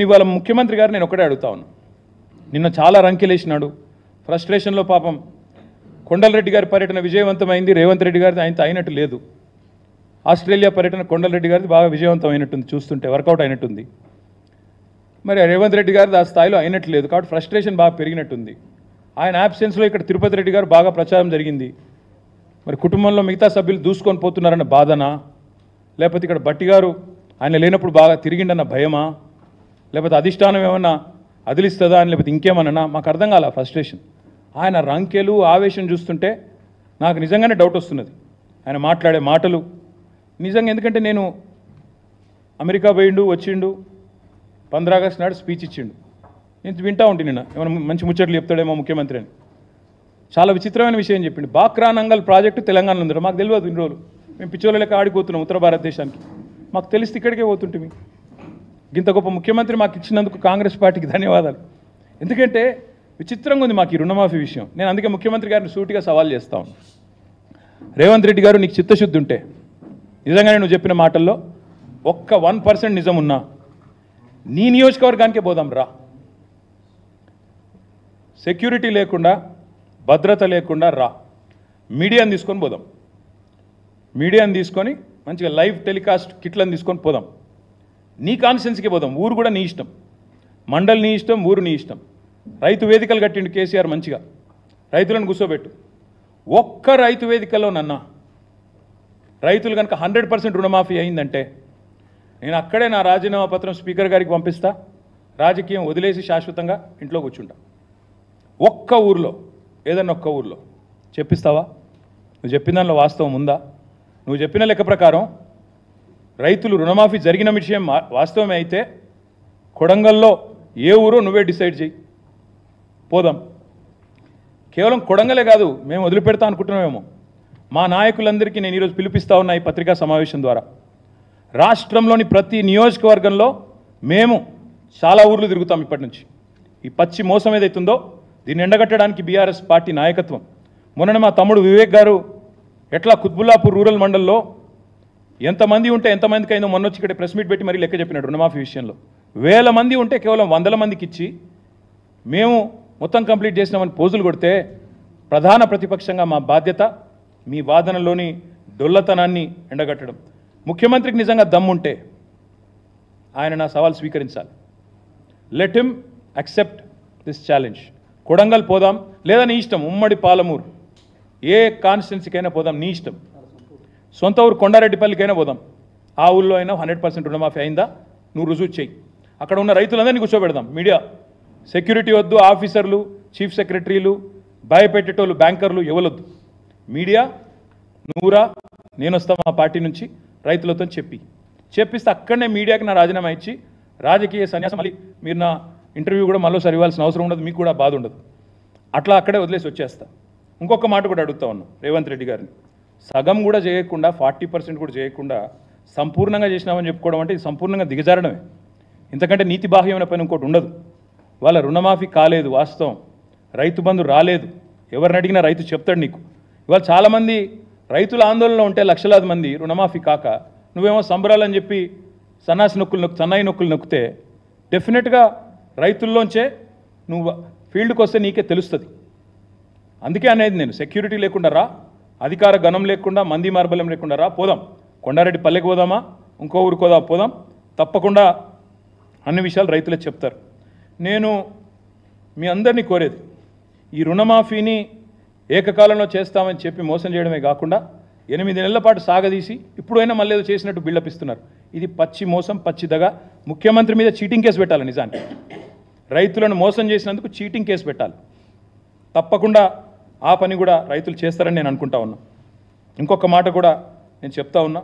ఇవాళ ముఖ్యమంత్రి గారు నేను ఒకటే అడుగుతా ఉన్నాను. నిన్న చాలా రంకెలేసినాడు, ఫ్రస్ట్రేషన్లో పాపం కొండలరెడ్డి గారి పర్యటన విజయవంతమైంది, రేవంత్ రెడ్డి గారిది ఆయనతో అయినట్టు లేదు. ఆస్ట్రేలియా పర్యటన కొండలరెడ్డి గారిది బాగా విజయవంతమైనట్టుంది, చూస్తుంటే వర్కౌట్ అయినట్టుంది. మరి రేవంత్ రెడ్డి గారిది ఆ స్థాయిలో అయినట్టు లేదు, కాబట్టి ఫ్రస్ట్రేషన్ బాగా పెరిగినట్టుంది. ఆయన యాబ్సెన్స్లో ఇక్కడ తిరుపతి రెడ్డి గారు బాగా ప్రచారం జరిగింది. మరి కుటుంబంలో మిగతా సభ్యులు దూసుకొని పోతున్నారన్న బాధనా, లేకపోతే ఇక్కడ బట్టి గారు ఆయన లేనప్పుడు బాగా తిరిగిండన్న భయమా, లేకపోతే అధిష్టానం ఏమన్నా అదిలిస్తుందా అని, లేకపోతే ఇంకేమన్నా మాకు అర్థం కాల ఫ్రస్ట్రేషన్. ఆయన రంకెలు ఆవేశం చూస్తుంటే నాకు నిజంగానే డౌట్ వస్తున్నది. ఆయన మాట్లాడే మాటలు నిజంగా, ఎందుకంటే నేను అమెరికా పోయిండు వచ్చిండు, 15 ఆగస్టు నాడు స్పీచ్ ఇచ్చిండు, నేను వింటా ఉంటే నిన్న ఏమైనా మంచి ముచ్చట్లు చెప్తాడేమో ముఖ్యమంత్రి అని. చాలా విచిత్రమైన విషయం చెప్పిండు. బాక్రా నంగల్ ప్రాజెక్టు తెలంగాణలో ఉంది, మాకు తెలియదు ఇన్ని రోజులు. మేము పిచ్చోళ్ళ లెక్క ఆడిపోతున్నాం ఉత్తర భారతదేశానికి, మాకు తెలిస్తే ఇక్కడికే పోతుంటే. ఇంత గొప్ప ముఖ్యమంత్రి మాకు ఇచ్చినందుకు కాంగ్రెస్ పార్టీకి ధన్యవాదాలు. ఎందుకంటే విచిత్రంగా ఉంది మాకు ఈ రుణమాఫీ విషయం. నేను అందుకే ముఖ్యమంత్రి గారిని సూటిగా సవాల్ చేస్తా ఉన్నాను. రేవంత్ రెడ్డి గారు, నీకు చిత్తశుద్ధి ఉంటే నిజంగానే నువ్వు చెప్పిన మాటల్లో ఒక్క 1% నిజం ఉన్నా నీ నియోజకవర్గానికే పోదాం రా. సెక్యూరిటీ లేకుండా, భద్రత లేకుండా రా, మీడియాని తీసుకొని పోదాం. మీడియాని తీసుకొని మంచిగా లైవ్ టెలికాస్ట్ కిట్లను తీసుకొని పోదాం. నీ కాన్స్టిట్యున్సీకి పోదాం. ఊరు కూడా నీ ఇష్టం, మండలి నీ ఇష్టం, ఊరు నీ ఇష్టం. రైతు వేదికలు కట్టిండు కేసీఆర్, మంచిగా రైతులను కూర్చోబెట్టు. ఒక్క రైతు వేదికలో నన్న రైతులు కనుక 100% రుణమాఫీ అయిందంటే నేను అక్కడే నా రాజీనామా పత్రం స్పీకర్ గారికి పంపిస్తా, రాజకీయం వదిలేసి శాశ్వతంగా ఇంట్లో కూర్చుంటా. ఒక్క ఊర్లో, ఏదన్నా ఒక్క ఊర్లో చెప్పిస్తావా? నువ్వు చెప్పిన దానిలో వాస్తవం ఉందా? నువ్వు చెప్పిన లెక్క ప్రకారం రైతులు రుణమాఫీ జరిగిన విషయం వాస్తవమే అయితే కొడంగల్లో ఏ ఊరో నువ్వే డిసైడ్ చేయి, పోదాం. కేవలం కొడంగలే కాదు, మేము వదిలిపెడతా అనుకుంటున్నామేమో. మా నాయకులందరికీ నేను ఈరోజు పిలిపిస్తా ఉన్నా ఈ పత్రికా సమావేశం ద్వారా. రాష్ట్రంలోని ప్రతి నియోజకవర్గంలో మేము చాలా ఊర్లు తిరుగుతాం ఇప్పటి నుంచి. ఈ పచ్చి మోసం ఏదైతుందో దీన్ని ఎండగట్టడానికి బీఆర్ఎస్ పార్టీ నాయకత్వం. మొన్న మా తమ్ముడు వివేక్ గారు ఎట్లా కుత్బుల్లాపూర్ రూరల్ మండల్లో ఎంతమంది ఉంటే ఎంతమందికి అయిందో మొన్న వచ్చి ఇక్కడ ప్రెస్ మీట్ పెట్టి మరీ లెక్క చెప్పినాడు. రుణమాఫీ విషయంలో 1000 మంది ఉంటే కేవలం 100 మందికి ఇచ్చి మేము మొత్తం కంప్లీట్ చేసినామని పోజులు కొడితే, ప్రధాన ప్రతిపక్షంగా మా బాధ్యత మీ వాదనలోని డొల్లతనాన్ని ఎండగట్టడం. ముఖ్యమంత్రికి నిజంగా దమ్ముంటే ఆయన నా సవాల్ స్వీకరించాలి. Let him accept this challenge. Kodangal పోదాం, లేదా నీ ఇష్టం ఉమ్మడి పాలమూరు ఏ కాన్స్టిట్యున్సీకైనా పోదాం, నీ ఇష్టం. సొంత ఊరు కొండారెడ్డిపల్లికైనా పోదాం. ఆ ఊళ్ళో అయినా 100% రుణమాఫీ అయిందా నువ్వు రుజువు చేయి. అక్కడ ఉన్న రైతులందరినీ కూర్చోబెడదాం. మీడియా సెక్యూరిటీ వద్దు, ఆఫీసర్లు, చీఫ్ సెక్రటరీలు, భయపెట్టేటోళ్ళు, బ్యాంకర్లు ఎవరొద్దు. మీడియా నువ్వురా, నేను వస్తా మా పార్టీ నుంచి రైతులతో చెప్పిస్తే అక్కడనే మీడియాకి నా రాజీనామా ఇచ్చి రాజకీయ సన్యాసం. మళ్ళీ మీరు నా ఇంటర్వ్యూ కూడా మళ్ళీసారి ఇవ్వాల్సిన అవసరం ఉండదు, మీకు కూడా బాధ ఉండదు. అట్లా అక్కడే వదిలేసి వచ్చేస్తా. ఇంకొక మాట కూడా అడుగుతా ఉన్నాం రేవంత్ రెడ్డి గారిని. సగం కూడా చేయకుండా, 40% కూడా చేయకుండా సంపూర్ణంగా చేసినామని చెప్పుకోవడం అంటే ఇది సంపూర్ణంగా దిగజారడమే. ఇంతకంటే నీతి బాహ్యమైన పని ఇంకోటి ఉండదు. వాళ్ళ రుణమాఫీ కాలేదు వాస్తవం, రైతు బంధు రాలేదు. ఎవరిని అడిగినా రైతు చెప్తాడు నీకు. ఇవాళ చాలామంది రైతుల ఆందోళనలో ఉంటే లక్షలాది మంది రుణమాఫీ కాక నువ్వేమో సంబరాలని చెప్పి సన్నాయి నొక్కులు నొక్కితే డెఫినెట్గా రైతుల్లోంచే నువ్వు ఫీల్డ్కి వస్తే నీకే తెలుస్తుంది. అందుకే అనేది నేను, సెక్యూరిటీ లేకుండా రా, అధికార గణం లేకుండా, మంది మార్బలం లేకుండా రా, పోదాం. కొండారెడ్డి పల్లెకి పోదామా, ఇంకో ఊరికి పోదాం. తప్పకుండా అన్ని విషయాలు రైతులే చెప్తారు. నేను మీ అందరినీ కోరేది, ఈ రుణమాఫీని ఏకకాలంలో చేస్తామని చెప్పి మోసం చేయడమే కాకుండా 8 నెలల పాటు సాగదీసి ఇప్పుడైనా మళ్ళీ ఏదో చేసినట్టు బిల్డప్ ఇస్తున్నారు. ఇది పచ్చి మోసం, పచ్చిదగా. ముఖ్యమంత్రి మీద చీటింగ్ కేసు పెట్టాలి. నిజానికి రైతులను మోసం చేసినందుకు చీటింగ్ కేసు పెట్టాలి. తప్పకుండా ఆ పని కూడా రైతులు చేస్తారని నేను అనుకుంటా ఉన్నా. ఇంకొక మాట కూడా నేను చెప్తా ఉన్నా.